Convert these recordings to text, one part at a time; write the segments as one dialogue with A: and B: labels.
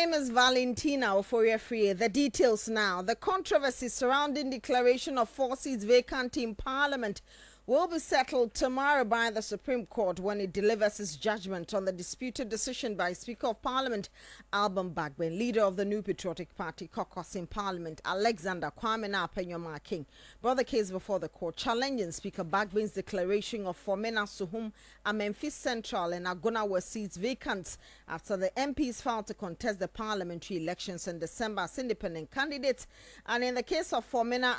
A: name is Valentina Oforiafrie. The details now. The controversy surrounding declaration of 4 seats vacant in Parliament will be settled tomorrow by the Supreme Court when it delivers its judgment on the disputed decision by Speaker of Parliament Alban Bagbin, leader of the New Patriotic Party caucus in Parliament Alexander Kwame Afenyo Markin, brought the case before the court challenging Speaker Bagbin's declaration of Formena Suhum and Memphis Central and Agona were seats vacant after the MPs filed to contest the parliamentary elections in December as independent candidates. And in the case of Formena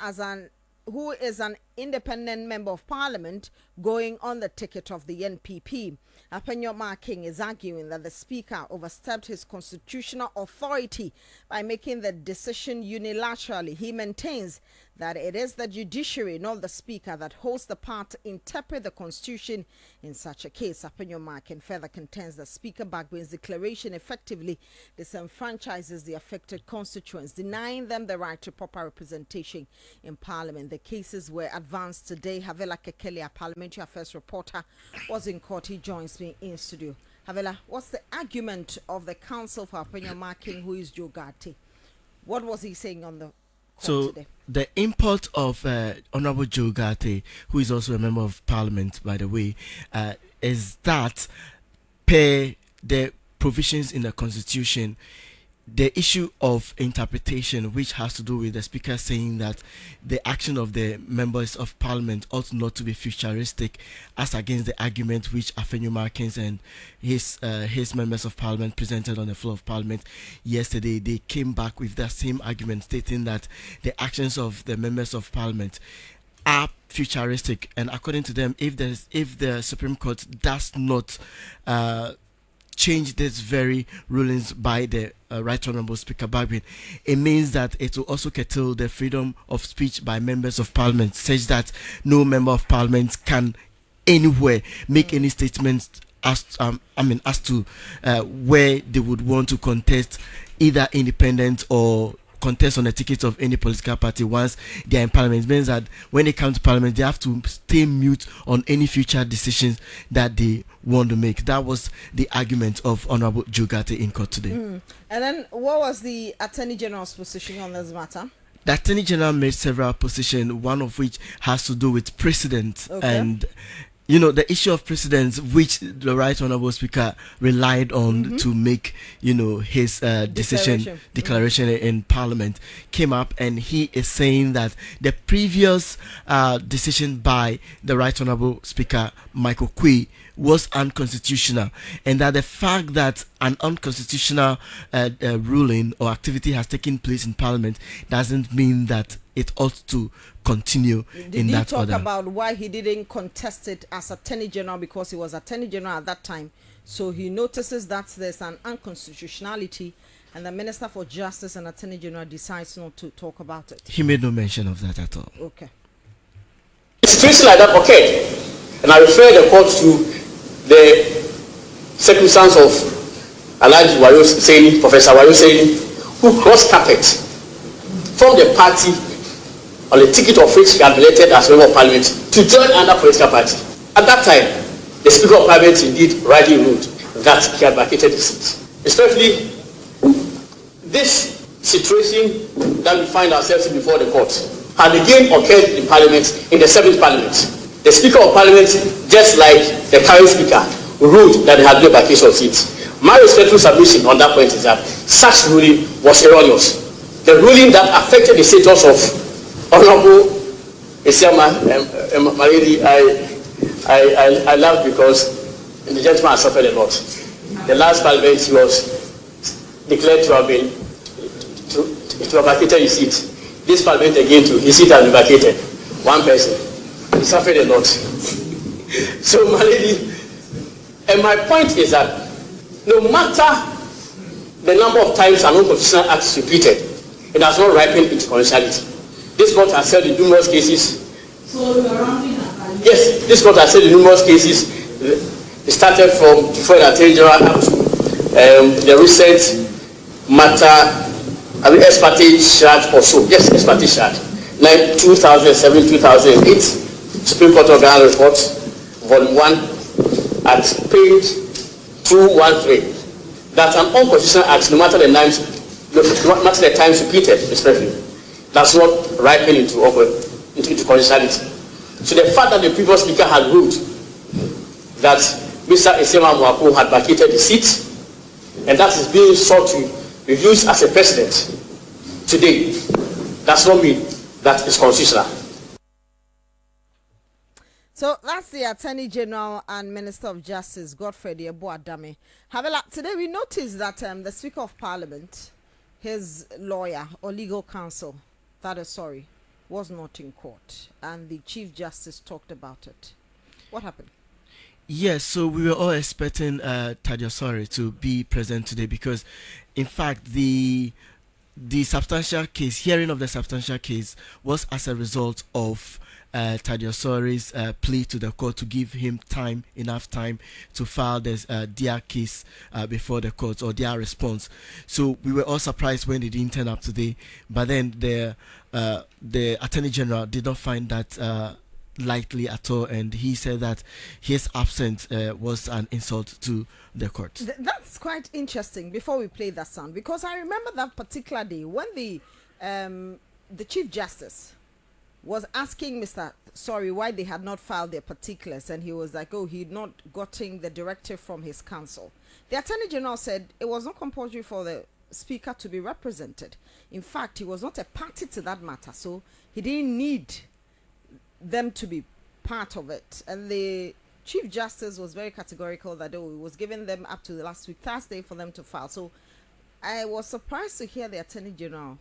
A: who is an independent member of parliament going on the ticket of the NPP. Afenyo Markin is arguing that the speaker overstepped his constitutional authority by making the decision unilaterally. He maintains that it is the judiciary, not the speaker, that holds the power to interpret the constitution in such a case. Afenyo Markin further contends that Speaker Bagbin's declaration effectively disenfranchises the affected constituents, denying them the right to proper representation in parliament. The cases were advanced today. Havela Kekele, a parliamentary affairs reporter, was in court. He joins me in studio. Havela, what's the argument of the counsel for Afenyo Markin, who is Joe Gatti? What was he saying on the court today?
B: The import of Honorable Joe Gatti, who is also a member of parliament, by the way, is that per the provisions in the constitution, the issue of interpretation, which has to do with the speaker saying that the action of the members of parliament ought not to be futuristic, as against the argument which Afenyo Markin and his members of parliament presented on the floor of parliament yesterday. They came back with that same argument, stating that the actions of the members of parliament are futuristic, and according to them, if the Supreme Court does not change these very rulings by the Right Honourable Speaker Bagbin, it means that it will also curtail the freedom of speech by members of parliament, such that no member of parliament can anywhere make any statements as to where they would want to contest either independent or contest on the ticket of any political party once they are in parliament. It means that when they come to parliament, they have to stay mute on any future decisions that they want to make. That was the argument of Honorable Joe Gatti in court today.
A: And then what was the Attorney General's position on this matter?
B: The Attorney General made several positions, one of which has to do with precedent. Okay. And the issue of precedence, which the Right Honourable Speaker relied on to make, his declaration in Parliament, came up, and he is saying that the previous decision by the Right Honourable Speaker Michael Kwe was unconstitutional, and that the fact that an unconstitutional ruling or activity has taken place in Parliament doesn't mean that it ought to continue in that order.
A: Did he talk about why he didn't contest it as Attorney General, because he was Attorney General at that time? So he notices that there's an unconstitutionality, and the Minister for Justice and Attorney General decides not to talk about it.
B: He made no mention of that at all.
A: Okay.
C: Situations like that occurred, and I refer the court to the circumstance of Alhaji Wayo Seni, Professor Wayo Seni, who crossed carpet from the party on the ticket of which he had been elected as member of parliament to join another political party. At that time, the Speaker of Parliament indeed rightly ruled that he had vacated the seat. Especially this situation that we find ourselves in before the court had again occurred in Parliament, in the 7th Parliament. The Speaker of Parliament, just like the current Speaker, ruled that they had no vacation of seats. My respectful submission on that point is that such ruling was erroneous. The ruling that affected the status of Honorable Isiama Mariri, I laugh because the gentleman has suffered a lot. The last Parliament, he was declared to have been to have vacated his seat. This Parliament again too, his seat has been vacated. One person. He suffered a lot. So my lady, and my point is that no matter the number of times an unconstitutional act is repeated, it has not ripened into constitutionality. This court has said in numerous cases.
D: So you are rounding up?
C: Yes, this court has said in numerous cases. It started from before the Attorney General up to the recent matter, ex parte charge or so. Yes, ex parte charge. 2007, 2008, Supreme Court of Ghana report, volume 1, at page 213. that an unconstitutional act, no matter the times repeated, especially, does not ripen into constitutionality. So the fact that the previous speaker had ruled that Mr. Esema Mwako had vacated the seat, and that is being sought to be used as a precedent today, does not mean that it's constitutional.
A: So that's the Attorney General and Minister of Justice, Godfrey Adame. However, today we noticed that the Speaker of Parliament, his lawyer or legal counsel, was not in court, and the Chief Justice talked about it. What happened?
B: Yes, so we were all expecting Tadiosori to be present today because, in fact, the substantial case, hearing of the substantial case, was as a result of Tadiosori's plea to the court to give him enough time to file their case before the court, or their response. So we were all surprised when they didn't turn up today, but then the Attorney General did not find that lightly at all, and he said that his absence was an insult to the court.
A: That's quite interesting. Before we play that sound, because I remember that particular day when the Chief Justice was asking Mr. why they had not filed their particulars, and he was like, oh, he'd not gotten the directive from his counsel. The Attorney General said it was not compulsory for the Speaker to be represented. In fact, he was not a party to that matter, so he didn't need them to be part of it. And the Chief Justice was very categorical that he was giving them up to the last week, Thursday, for them to file. So I was surprised to hear the Attorney General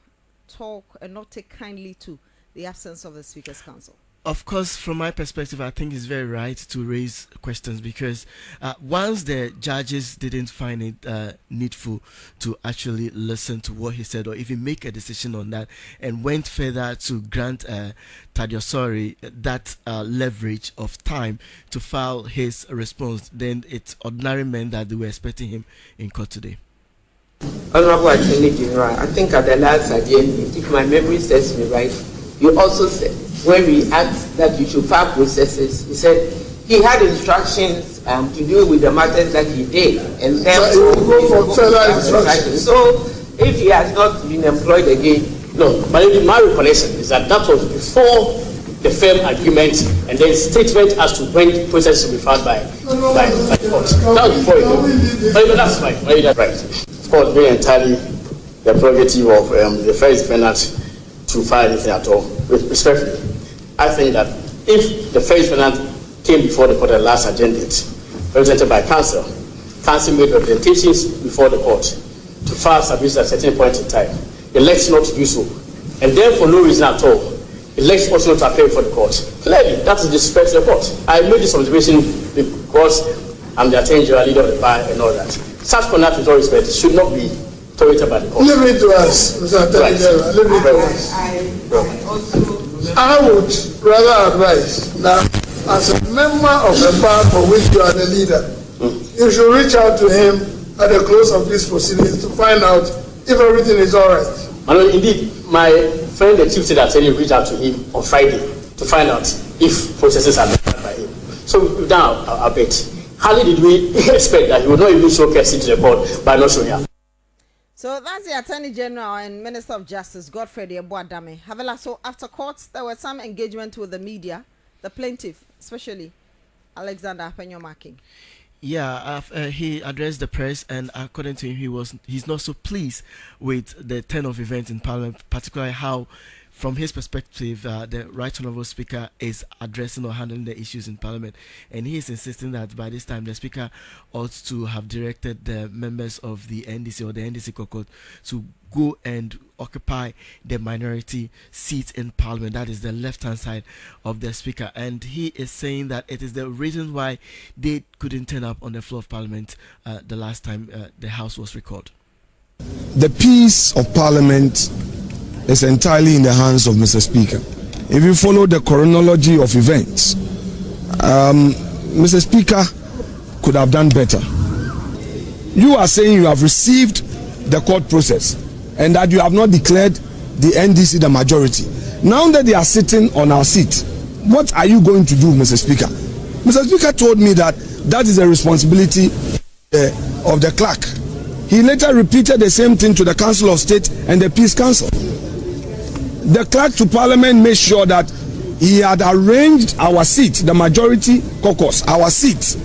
A: talk and not take kindly to the absence of the Speaker's Counsel.
B: Of course, from my perspective, I think it's very right to raise questions because once the judges didn't find it needful to actually listen to what he said or even make a decision on that, and went further to grant Tadiosori that leverage of time to file his response, then it ordinarily meant that they were expecting him in court today.
E: Honorable Attorney General, I think at the last agenda, if my memory serves me right, you also said, when we asked that you should file processes, he said he had instructions to deal with the matters that he did, and therefore he will go for further instructions. So if he has not been employed again,
C: no. But my recollection is that was before the firm agreement and then statement as to when processes will be filed by the court. That was before it. But that's fine. That's right. Of course, being entirely the prerogative of the first defendant to file anything at all. Respectfully, I think that if the first defendant came before the court at the last agenda represented by counsel made representations before the court to file submissions at a certain point in time, elects not to do so, and then for no reason at all, elects also not to appear before the court. Clearly, that is disrespect to the court. I made this observation because I'm the Attorney General, leader of the bar, and all that. Such conduct, with all respect, should not be tolerated by the court.
F: Leave it to us, Mr. Attorney General. Leave it to us. I would rather advise that as a member of the bar for which you are the leader, you should reach out to him at the close of these proceedings to find out if everything is all right.
C: Indeed, my friend, the Chief State Attorney, reached out to him on Friday to find out if processes are done by him. So now, I bet, hardly did we expect that he would not even show courtesy to the court by not showing up.
A: So that's the Attorney General and Minister of Justice, Godfrey Adame. Havela, so after courts, there was some engagement with the media, the plaintiff, especially Alexander Afenyo Markin.
B: Yeah, he addressed the press, and according to him, he's not so pleased with the turn of events in Parliament, particularly how, from his perspective, the Right Honourable Speaker is addressing or handling the issues in Parliament, and he is insisting that by this time the Speaker ought to have directed the members of the NDC or the NDC caucus to go and occupy the minority seats in Parliament, that is the left-hand side of the Speaker, and he is saying that it is the reason why they couldn't turn up on the floor of Parliament the last time the House was recalled.
G: The peace of Parliament is entirely in the hands of Mr. Speaker. If you follow the chronology of events, Mr. Speaker could have done better. You are saying you have received the court process and that you have not declared the NDC the majority. Now that they are sitting on our seat, what are you going to do, Mr. Speaker? Mr. Speaker told me that that is a responsibility of the clerk. He later repeated the same thing to the Council of State and the Peace Council. The clerk to Parliament made sure that he had arranged our seat, the majority caucus, our seat,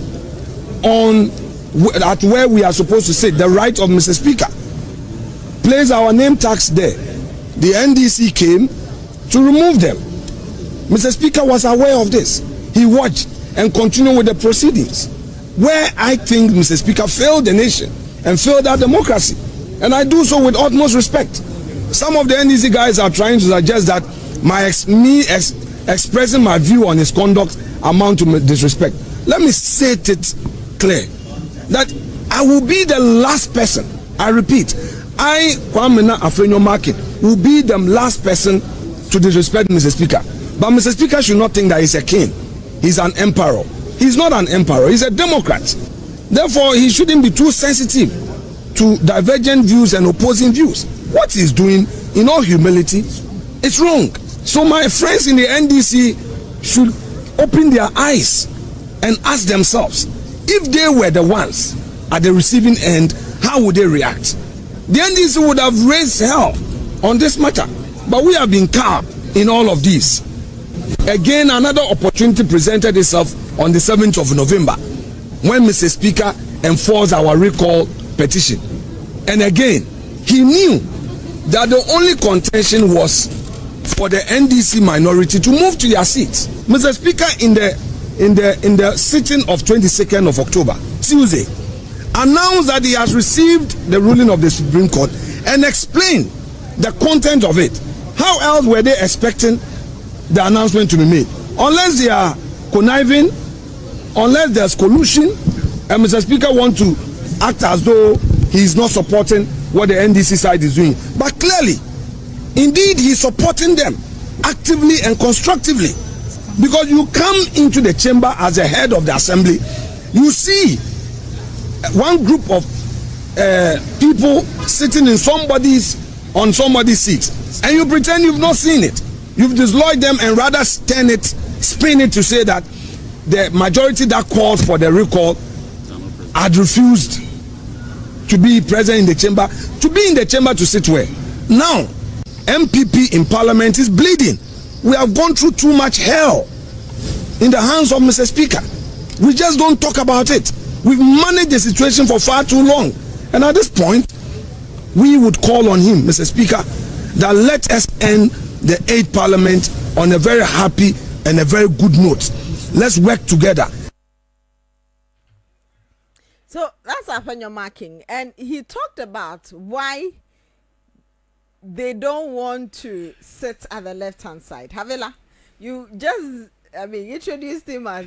G: at where we are supposed to sit, the right of Mr. Speaker. Place our name tags there. The NDC came to remove them. Mr. Speaker was aware of this. He watched and continued with the proceedings, where I think Mr. Speaker failed the nation and failed our democracy. And I do so with utmost respect. Some of the NDC guys are trying to suggest that expressing my view on his conduct amount to disrespect. Let me say it clear that I will be the last person, I repeat, I, Kwamena Afenyo Markin, will be the last person to disrespect Mr. Speaker. But Mr. Speaker should not think that he's a king. He's an emperor. He's not an emperor. He's a Democrat. Therefore, he shouldn't be too sensitive to divergent views and opposing views. What he's doing, in all humility, it's wrong. So my friends in the NDC should open their eyes and ask themselves, if they were the ones at the receiving end, how would they react? The NDC would have raised hell on this matter. But we have been calm in all of this. Again, another opportunity presented itself on the 7th of November when Mr. Speaker enforced our recall petition. And again, he knew that the only contention was for the NDC minority to move to their seats. Mr. Speaker, in the sitting of 22nd of October, Tuesday, announced that he has received the ruling of the Supreme Court and explained the content of it. How else were they expecting the announcement to be made? Unless they are conniving, unless there's collusion, and Mr. Speaker wants to act as though he is not supporting what the NDC side is doing. But clearly, indeed, he's supporting them actively and constructively. Because you come into the chamber as the head of the assembly, you see one group of people sitting on somebody's seat, and you pretend you've not seen it. You've dislodged them and rather spin it to say that the majority that called for the recall had refused to be present in the chamber. To be in the chamber to sit where? Now, MPP in Parliament is bleeding. We have gone through too much hell in the hands of Mr. Speaker. We just don't talk about it. We've managed the situation for far too long. And at this point, we would call on him, Mr. Speaker, that let us end the 8th Parliament on a very happy and a very good note. Let's work together.
A: So that's Afenyo Markin, and he talked about why they don't want to sit at the left-hand side. Havila, you just, introduced him as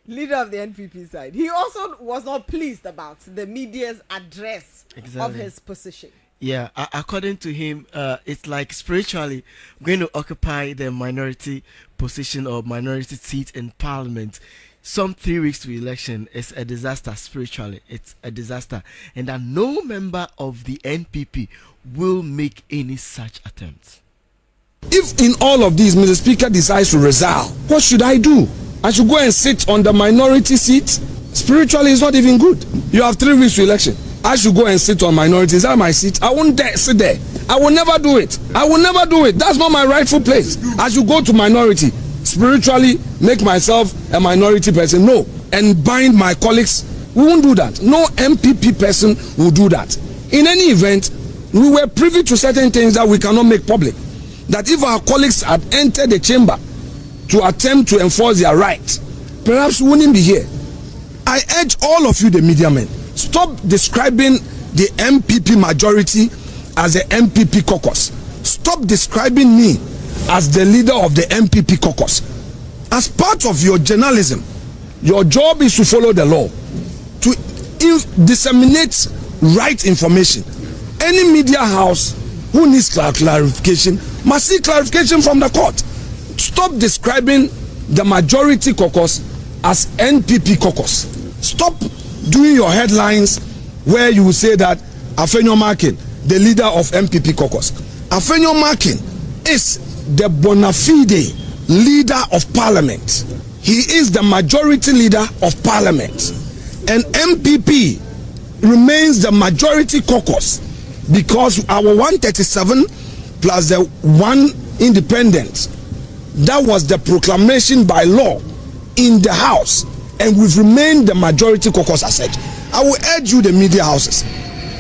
A: leader of the NPP side. He also was not pleased about the media's address of his position.
B: Yeah, according to him, it's like spiritually going to occupy the minority position or minority seat in Parliament. Some 3 weeks to election is a disaster spiritually. It's a disaster. And that no member of the NPP will make any such attempts.
G: If in all of these, Mr. Speaker decides to resign, what should I do? I should go and sit on the minority seat? Spiritually, it's not even good. You have 3 weeks to election. I should go and sit on minority. Is that my seat? I won't dare sit there. I will never do it. I will never do it. That's not my rightful place. I should go to minority. Spiritually, make myself a minority person. No. And bind my colleagues. We won't do that. No MPP person will do that. In any event, we were privy to certain things that we cannot make public. That if our colleagues had entered the chamber to attempt to enforce their rights, perhaps we wouldn't be here. I urge all of you, the media men, stop describing the MPP majority as the MPP caucus. Stop describing me as the leader of the MPP caucus. As part of your journalism, your job is to follow the law, to disseminate right information. Any media house who needs clarification must seek clarification from the court. Stop describing the majority caucus as NPP caucus. Stop doing your headlines where you will say that Afenyo Markin, the leader of MPP caucus. Afenyo Markin is the bona fide leader of Parliament. He is the majority leader of Parliament. And MPP remains the majority caucus because our 137 plus the one independent, that was the proclamation by law in the House, and we've remained the majority caucus as such. I will urge you, the media houses,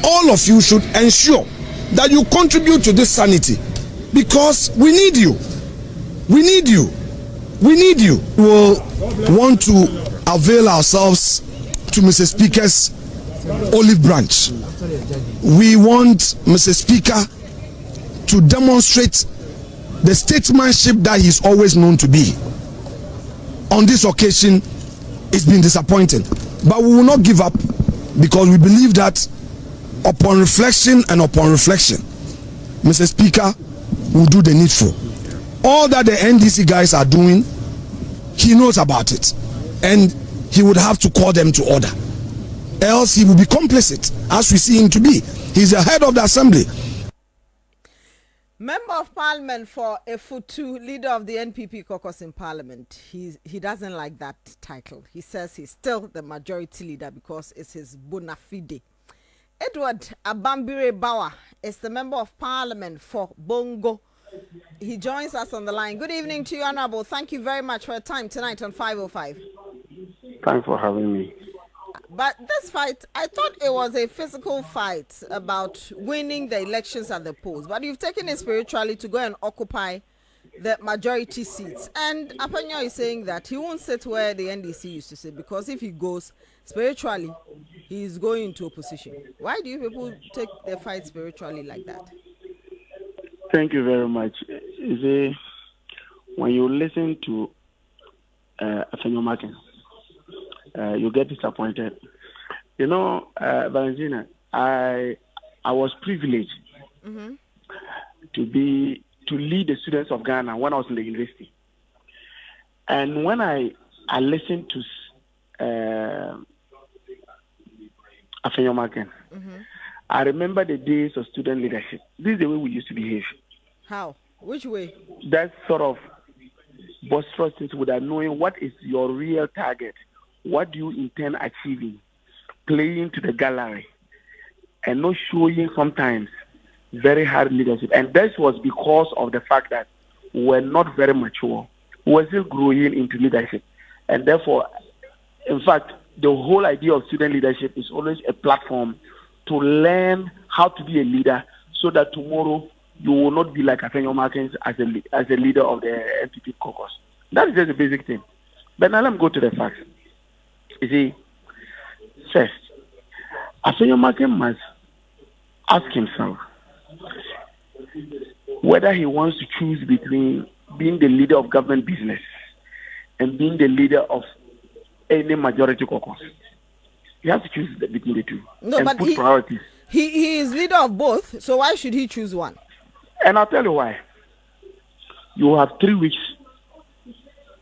G: all of you should ensure that you contribute to this sanity, because we need you. We need you. We need you. We will want to avail ourselves to Mr. Speaker's olive branch. We want Mr. Speaker to demonstrate the statesmanship that he's always known to be. On this occasion, it's been disappointing, but we will not give up, because we believe that upon reflection, Mr. Speaker will do the needful. All that the NDC guys are doing, he knows about it, and he would have to call them to order, else he will be complicit, as we see him to be. He's the head of the assembly.
A: Member of Parliament for Efutu, leader of the NPP caucus in Parliament, he doesn't like that title. He says he's still the majority leader because it's his bona fide. Edward Abambire Bawa is the Member of Parliament for Bongo. He joins us on the line. Good evening to you, Honorable. Thank you very much for your time tonight on 505.
H: Thanks for having me.
A: But this fight, I thought it was a physical fight about winning the elections at the polls. But you've taken it spiritually to go and occupy the majority seats. And Afenyo is saying that he won't sit where the NDC used to sit, because if he goes spiritually, he is going into opposition. Why do you people take the fight spiritually like that?
H: Thank you very much. You see, when you listen to Afenyo Markin, you get disappointed. You know, Valentina, I was privileged to lead the students of Ghana when I was in the university. And when I listened to Afenyo Markin, I remember the days of student leadership. This is the way we used to behave.
A: How? Which way?
H: That sort of boisterous without knowing what is your real target. What do you intend achieving? Playing to the gallery and not showing sometimes very hard leadership. And that was because of the fact that we were not very mature. We were still growing into leadership. And therefore, in fact, the whole idea of student leadership is always a platform to learn how to be a leader, so that tomorrow you will not be like Afenyo Markin as a leader of the NPP caucus. That is just a basic thing. But now let me go to the facts. You see, first, Afenyo Markin must ask himself whether he wants to choose between being the leader of government business and being the leader of any majority caucus. He has to choose between the two and put priorities.
A: He is leader of both, so why should he choose one?
H: And I'll tell you why. You have 3 weeks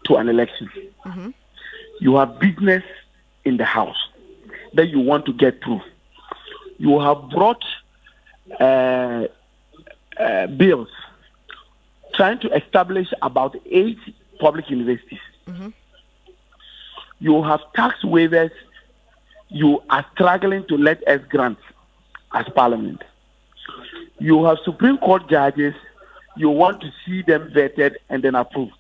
H: to an election. You have business in the House that you want to get through. You have brought bills trying to establish about 8 public universities. You have tax waivers you are struggling to let us grant as Parliament. You have Supreme Court judges, you want to see them vetted and then approved.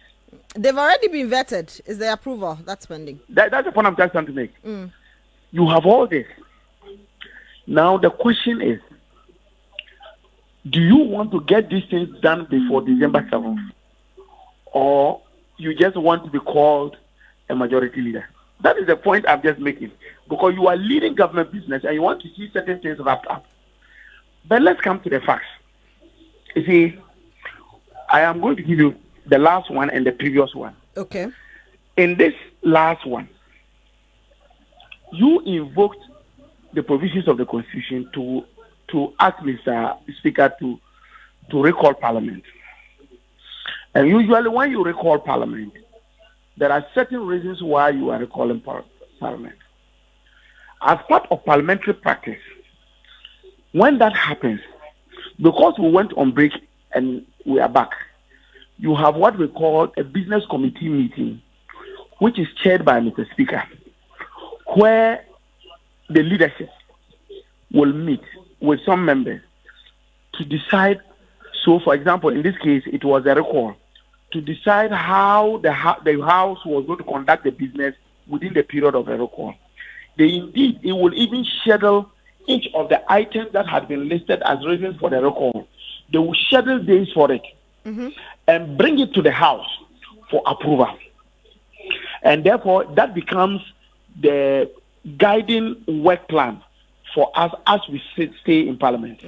A: They've already been vetted. Is the approval that's pending?
H: That's the point I'm just trying to make. You have all this. Now the question is, do you want to get these things done before December 7th? Or you just want to be called a majority leader? That is the point I'm just making. Because you are leading government business and you want to see certain things wrapped up. But let's come to the facts. You see, I am going to give you the last one and the previous one.
A: Okay.
H: In this last one, you invoked the provisions of the Constitution to ask Mr. Speaker to recall Parliament. And usually when you recall Parliament, there are certain reasons why you are recalling Parliament. As part of parliamentary practice, when that happens, because we went on break and we are back, you have what we call a business committee meeting, which is chaired by Mr. Speaker, where the leadership will meet with some members to decide. So, for example, in this case, it was a recall to decide how the House was going to conduct the business within the period of a recall. It will even schedule each of the items that had been listed as reasons for the recall. They will schedule days for it and bring it to the House for approval. And therefore, that becomes the guiding work plan for us as we stay in Parliament.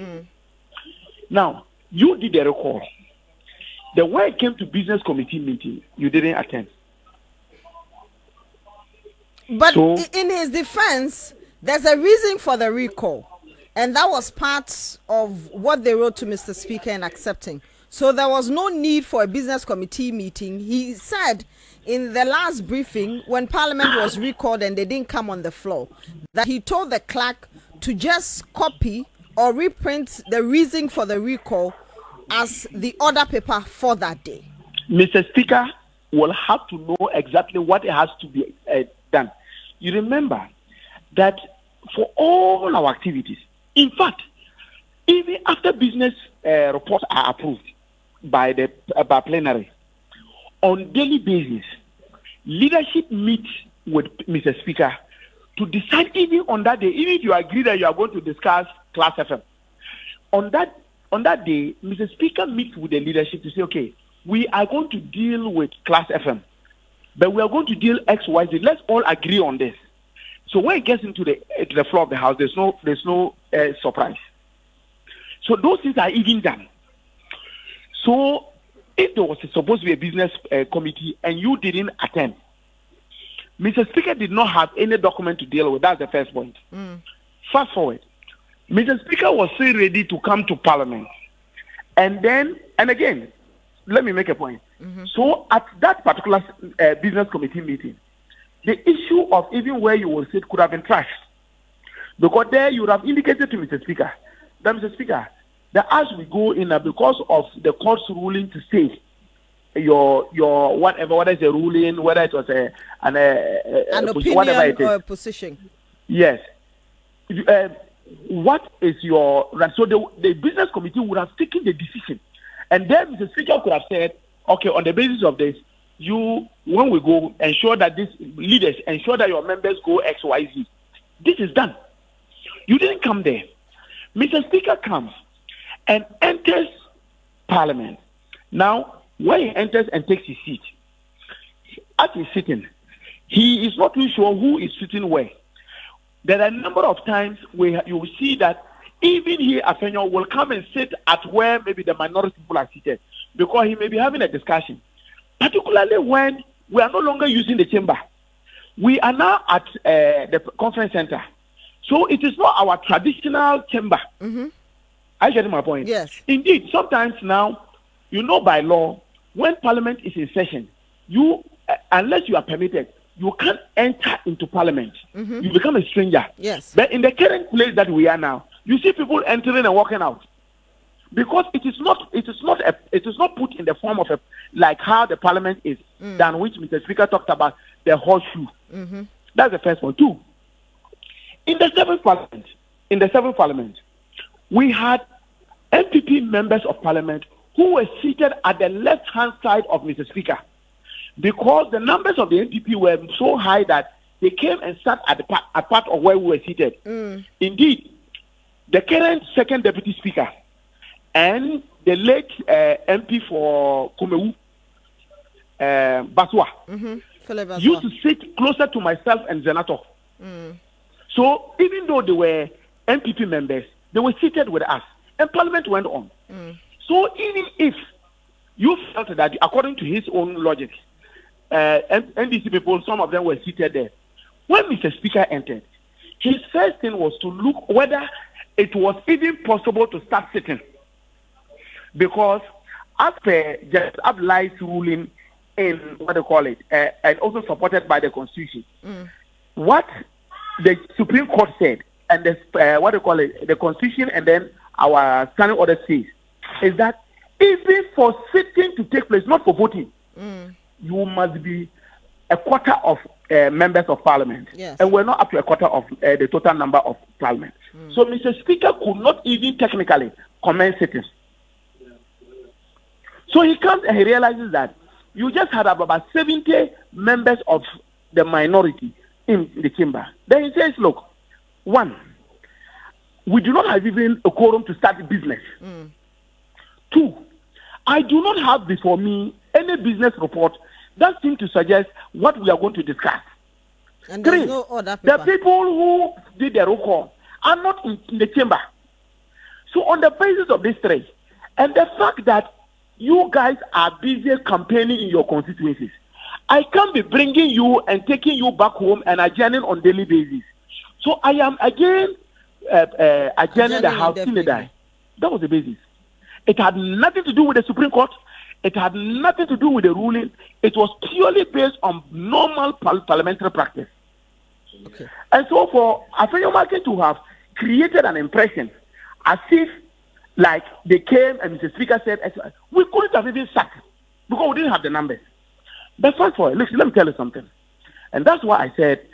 H: Now, you did a recall. The way it came to business committee meeting, you didn't attend.
A: But in his defense, there's a reason for the recall. And that was part of what they wrote to Mr. Speaker and accepting. So there was no need for a business committee meeting. He said in the last briefing, when Parliament was recalled and they didn't come on the floor, that he told the clerk to just copy or reprint the reason for the recall as the order paper for that day.
H: Mr. Speaker will have to know exactly what has to be done. You remember that for all our activities, in fact, even after business reports are approved by the plenary, on daily basis, leadership meets with Mr. Speaker to decide even on that day, even if you agree that you are going to discuss Class FM. On that day, Mr. Speaker meets with the leadership to say, okay, we are going to deal with Class FM, but we are going to deal X, Y, Z. Let's all agree on this. So when it gets into the floor of the House, there's no surprise. So those things are even done. So if there was supposed to be a business committee and you didn't attend, Mr. Speaker did not have any document to deal with. That's the first point. Fast forward. Mr. Speaker was still ready to come to Parliament. And again, let me make a point. So at that particular business committee meeting, the issue of even where you will sit could have been trashed. Because there you would have indicated to Mr. Speaker that, Mr. Speaker, that as we go in, because of the court's ruling to say your whatever, whether it's a ruling, whether it was an
A: opinion
H: whatever it is,
A: or a position.
H: Yes. What is your right? So the business committee would have taken the decision, and then Mr. Speaker could have said, okay, on the basis of this, when we go, ensure that these leaders, ensure that your members go X, Y, Z. This is done. You didn't come there. Mr. Speaker comes and enters Parliament. Now, when he enters and takes his seat, as he's sitting, he is not too sure who is sitting where. There are a number of times where you will see that even he, Afenyo, will come and sit at where maybe the minority people are seated, because he may be having a discussion. Particularly when we are no longer using the chamber. We are now at the conference center. So it is not our traditional chamber. I get my point.
A: Yes.
H: Indeed, sometimes now, by law, when Parliament is in session, unless you are permitted, you can't enter into Parliament. You become a stranger.
A: Yes.
H: But in the current place that we are now, you see people entering and walking out. Because it is not put in the form of like how the Parliament is, than which Mr. Speaker talked about the horseshoe. That's the first one. Two, in the seventh Parliament, we had MPP members of Parliament who were seated at the left-hand side of Mr. Speaker, because the numbers of the MPP were so high that they came and sat at part of where we were seated. Indeed, the current second deputy speaker and the late MP for Kumewu, Baswa, used to sit closer to myself and Zenato. So even though they were MPP members, they were seated with us, and Parliament went on. So even if you felt that, according to his own logic, NDC people, some of them were seated there. When Mr. Speaker entered, his first thing was to look whether it was even possible to start sitting. Because as per Justice Abdullah's ruling in and also supported by the Constitution, what the Supreme Court said, and the Constitution and then our standing order says, is that even for sitting to take place, not for voting, you must be a quarter of members of parliament, and we're not up to a quarter of the total number of parliament. So Mr. Speaker could not even technically commence sitting. So he comes and he realizes that you just had about 70 members of the minority in the chamber. Then he says, look, one, we do not have even a quorum to start the business. Two, I do not have before me any business report that seems to suggest what we are going to discuss.
A: And
H: three,
A: no other paper.
H: The people who did the roll call are not in the chamber. So on the basis of these three, and the fact that you guys are busy campaigning in your constituencies, I can't be bringing you and taking you back home and adjourning on daily basis. So I am again adjourning the House till they die. That was the basis. It had nothing to do with the Supreme Court. It had nothing to do with the ruling. It was purely based on normal parliamentary practice.
A: Okay.
H: And so for Afenyo Markin to have created an impression as if like they came and Mr. Speaker said, we couldn't have even sat because we didn't have the numbers. But first of all, listen, let me tell you something. And that's why I said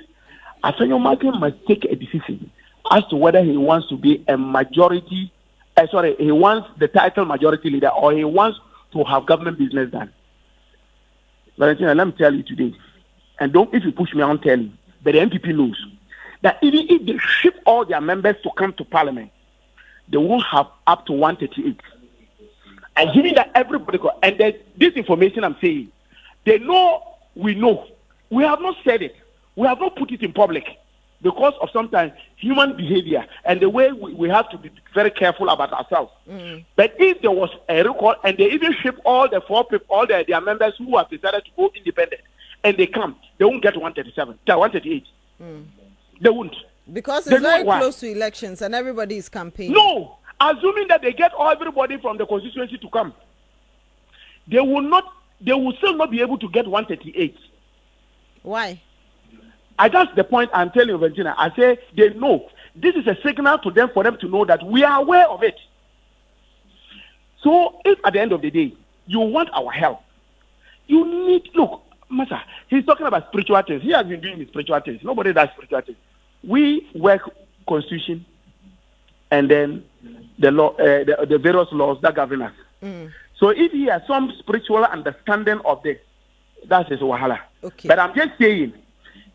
H: Afenyo Markin must take a decision as to whether he wants to be a majority, he wants the title majority leader or he wants to have government business done. Valentina, let me tell you today, and don't, if you push me, I'll tell you, but the MPP knows that even if they ship all their members to come to parliament, they won't have up to 138. And given that everybody, and this information I'm saying, they know, we know. We have not said it. We have not put it in public because of sometimes human behavior and the way we have to be very careful about ourselves. But if there was a record and they even ship all the four people, all their members who have decided to go independent, and they come, they won't get 138. They won't.
A: Because it's very close to elections and everybody is campaigning.
H: No, assuming that they get everybody from the constituency to come, they will still not be able to get 138.
A: Why?
H: That's the point I'm telling you, Virginia. I say they know. This is a signal to them for them to know that we are aware of it. So if at the end of the day, you want our help, you need, look, Master, he's talking about spiritual things. He has been doing his spiritual things. Nobody does spiritual things. We work constitution and then the law, the various laws that govern us. So if he has some spiritual understanding of this, that's his wahala.
A: Okay.
H: But I'm just saying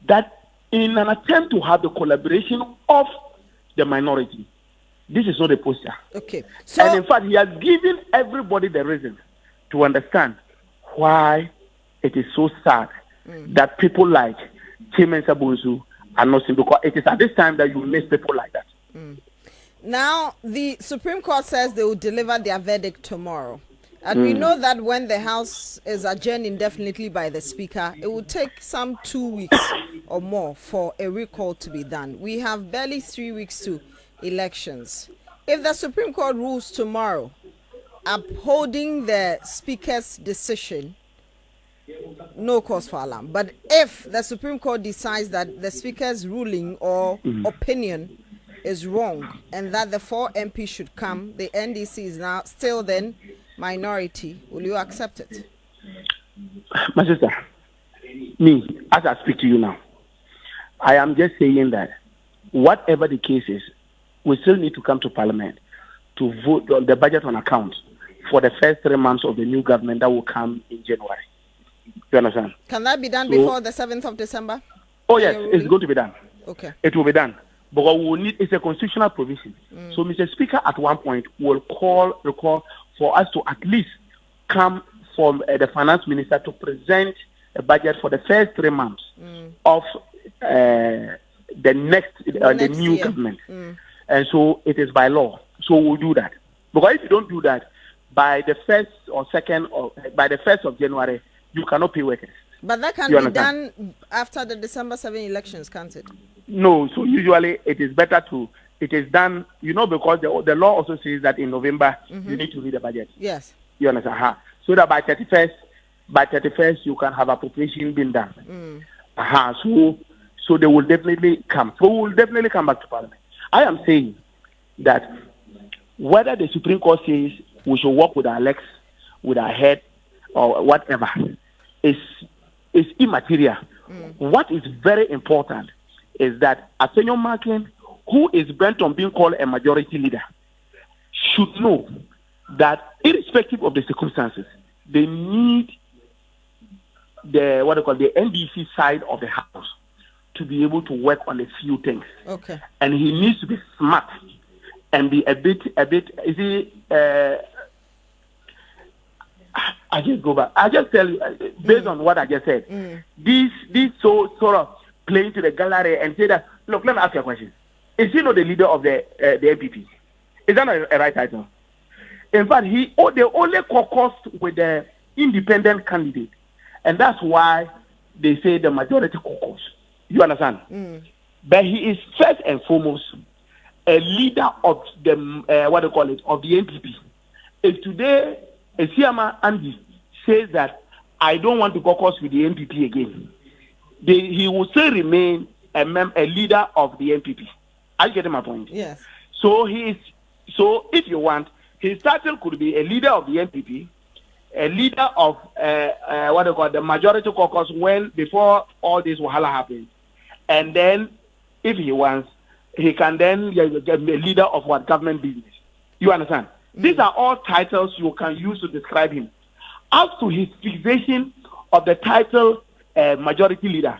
H: that in an attempt to have the collaboration of the minority, this is not a posture.
A: Okay. So,
H: and in fact, he has given everybody the reason to understand why it is so sad that people like Chimen Sabunsu are not seen, because it is at this time that you miss people like that.
A: Now, the Supreme Court says they will deliver their verdict tomorrow. And we know that when the House is adjourned indefinitely by the Speaker, it will take some 2 weeks or more for a recall to be done. We have barely 3 weeks to elections. If the Supreme Court rules tomorrow, upholding the Speaker's decision, no cause for alarm. But if the Supreme Court decides that the Speaker's ruling or opinion is wrong and that the 4 MPs should come, the NDC is now still then minority, will you accept it?
H: My sister, me, as I speak to you now, I am just saying that whatever the case is, we still need to come to Parliament to vote on the budget on account for the first 3 months of the new government that will come in January. You understand?
A: Can that be done before the 7th of December?
H: Oh yes, it's going to be done.
A: Okay.
H: It will be done. But we will need, it's a constitutional provision. So Mr. Speaker at one point will recall for us to at least come from the finance minister to present a budget for the first 3 months of the new
A: year.
H: government. And so it is by law. So we'll do that. Because if you don't do that, by the 1st or 2nd or by the 1st of January, you cannot pay workers.
A: But that can be done after the December 7 elections, can't it?
H: No, so usually it is better it is done, because the law also says that in November you need to read the budget.
A: Yes.
H: You understand? So that by 31st you can have appropriation being done. So they will definitely come. So we will definitely come back to Parliament. I am saying that whether the Supreme Court says we should work with our legs, with our head, or whatever, is immaterial What is very important is that Afenyo Markin, who is bent on being called a majority leader, should know that irrespective of the circumstances, they need the NDC side of the house to be able to work on a few things.
A: Okay.
H: And he needs to be smart and be a bit. Is he? I just go back. I just tell you based on what I just said. This sort of playing to the gallery and say that, look, let me ask you a question. Is he not the leader of the MPP? Is that not a right title? In fact, they only caucused with the independent candidate, and that's why they say the majority caucus. You understand? But he is first and foremost a leader of the of the MPP. If today Esiama Andy says that I don't want to caucus with the MPP again, he will still remain a leader of the MPP. Are you getting my point?
A: Yes.
H: So if you want, his title could be a leader of the MPP, a leader of the majority caucus before all this wahala happened, and then if he wants, he can then be a leader of government business. You understand? These are all titles you can use to describe him. As to his fixation of the title majority leader,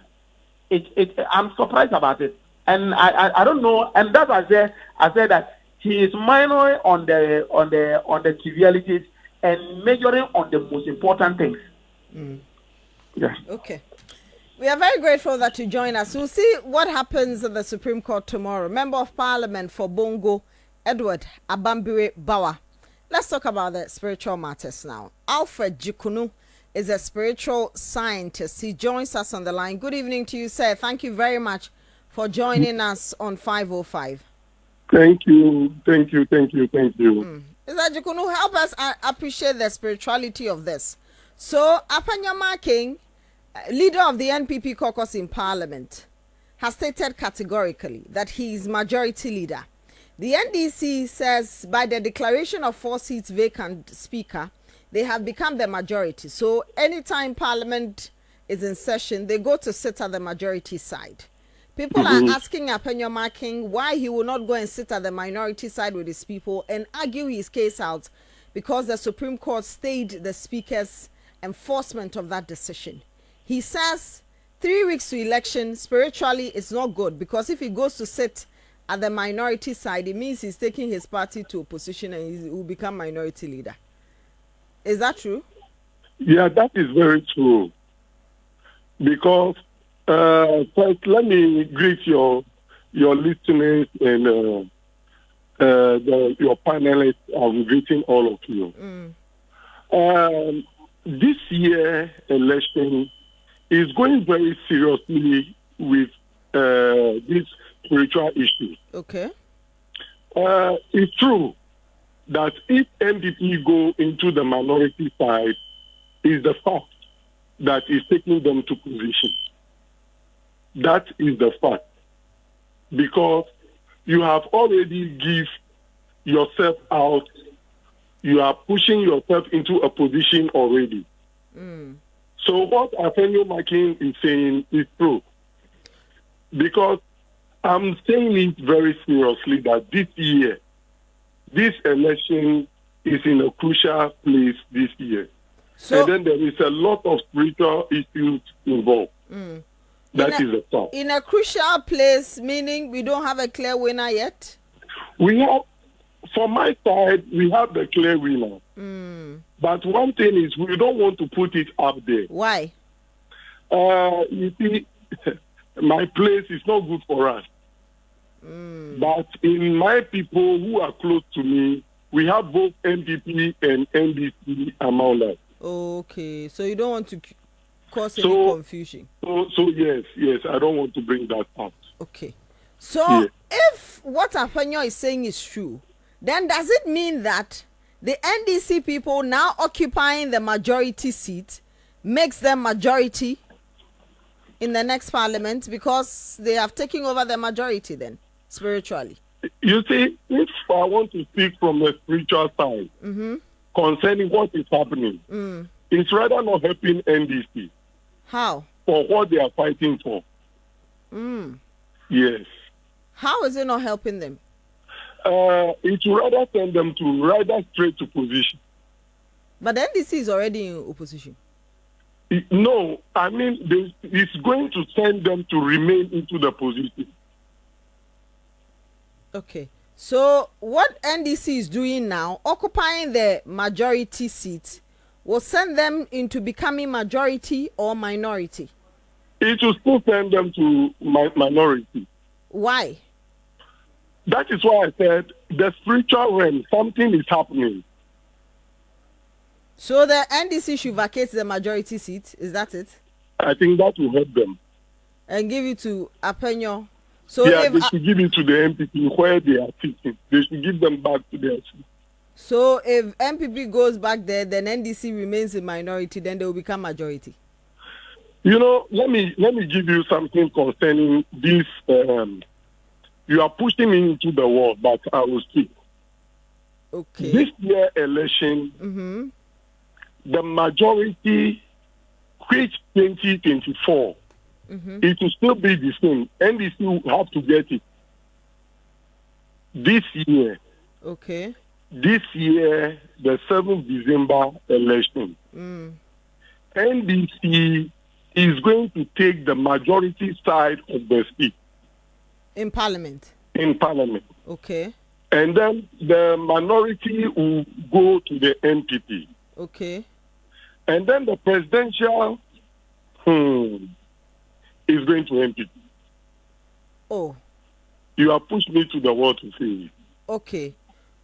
H: I'm surprised about it, and I don't know. And that's why I said that he is minor on the trivialities and majoring on the most important things. Yeah.
A: Okay. We are very grateful that you join us. We'll see what happens at the Supreme Court tomorrow. Member of Parliament for Bongo, Edward Abambire Bawa. Let's talk about the spiritual matters now. Alfred Jikunu is a spiritual scientist. He joins us on the line. Good evening to you, sir. Thank you very much for joining us on 505.
I: Thank you.
A: Mr. Jikunu, help us appreciate the spirituality of this. So, Afenyo Markin, leader of the NPP caucus in Parliament, has stated categorically that he is majority leader. The NDC says by the declaration of 4 seats vacant speaker, they have become the majority. So anytime Parliament is in session, they go to sit at the majority side. People are asking Afenyo Markin why he will not go and sit at the minority side with his people and argue his case out because the Supreme Court stayed the speaker's enforcement of that decision. He says 3 weeks to election, spiritually, it's not good because if he goes to sit at the minority side, it means he's taking his party to opposition and he will become minority leader. Is that true?
I: Yeah, that is very true. Because first, let me greet your listeners and your panelists. I'm greeting all of you. This year election is going very seriously with this spiritual issue.
A: Okay.
I: It's true that if MPP go into the minority side, is the fact that is taking them to position. That is the fact. Because you have already give yourself out, you are pushing yourself into a position already. So what Afenyo Markin is saying is true. Because I'm saying it very seriously that this year, this election is in a crucial place this year. So, and then there is a lot of spiritual issues involved. That is a fact.
A: In a crucial place, meaning we don't have a clear winner yet?
I: We have, from my side, we have the clear winner. But one thing is we don't want to put it up there.
A: Why?
I: You see, my place is not good for us. But in my people who are close to me, we have both MPP and NDC among us.
A: Okay, so you don't want to cause any confusion.
I: So yes, I don't want to bring that up.
A: Okay, so if what Afenyo is saying is true, then does it mean that the NDC people now occupying the majority seat makes them majority in the next parliament because they have taken over the majority then, spiritually?
I: You see, if I want to speak from the spiritual side concerning what is happening, it's rather not helping NDC.
A: How?
I: for what they are fighting for. Yes.
A: How is it not helping them?
I: It will rather send them to rather straight to position.
A: But the NDC is already in opposition.
I: No, I mean, it's going to send them to remain into the position.
A: Okay. So what NDC is doing now, occupying the majority seat, will send them into becoming majority or minority?
I: It will still send them to minority.
A: Why?
I: That is why I said the spiritual realm, something is happening.
A: So the NDC should vacate the majority seat, is that it?
I: I think that will help them.
A: And give it to Afenyo. So
I: yeah, they should give it to the MPP where they are sitting. They should give them back to their seat.
A: So if MPP goes back there, then NDC remains a minority, then they will become majority.
I: You know, let me give you something concerning this. You are pushing me into the wall, but I will speak.
A: Okay.
I: This year election, the majority, which 2024, it will still be the same. NDC will have to get it. This year.
A: Okay.
I: This year, the 7th December election, NDC is going to take the majority side of the seat.
A: In Parliament?
I: In Parliament.
A: Okay.
I: And then the minority will go to the MPP.
A: Okay.
I: And then the presidential is going to MPP.
A: Oh.
I: You have pushed me to the wall to say it.
A: Okay.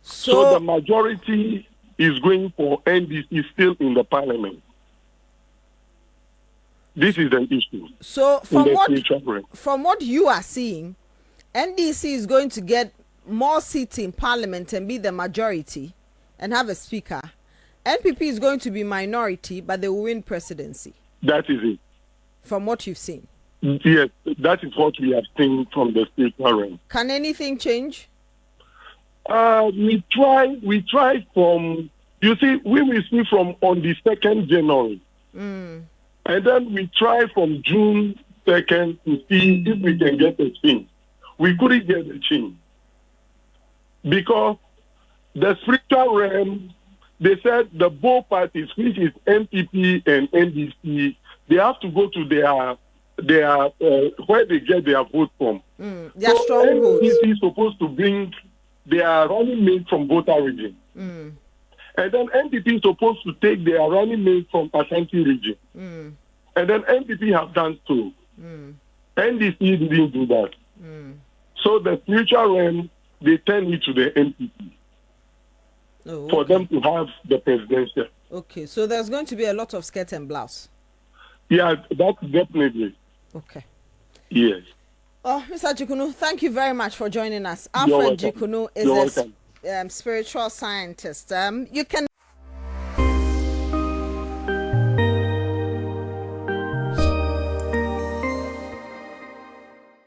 I: So the majority is going for NDC still in the Parliament. This is an issue.
A: So from what you are seeing, NDC is going to get more seats in Parliament and be the majority and have a speaker. NPP is going to be minority, but they will win presidency.
I: That is it.
A: From what you've seen?
I: Yes, that is what we have seen from the state realm.
A: Can anything change?
I: We try from, you see, we will see from on the 2nd January. And then we try from June 2nd to see if we can get a change. We couldn't get a change. Because the spiritual realm, they said the both parties, which is MPP and NDC, they have to go to their where they get their vote from.
A: Their strong votes.
I: NDC is supposed to bring their running mate from Bota region. And then NPP is supposed to take their running mate from Ashanti region. And then NPP have done so. NDC didn't do that. So the spiritual realm, they turn it to the NPP for them to have the presidential.
A: Okay, so there's going to be a lot of skirt and blouse.
I: Yeah, that's definitely.
A: Okay.
I: Yes.
A: Oh, Mr. Jikunu, thank you very much for joining us. Alfred Jikunu is a spiritual scientist. You can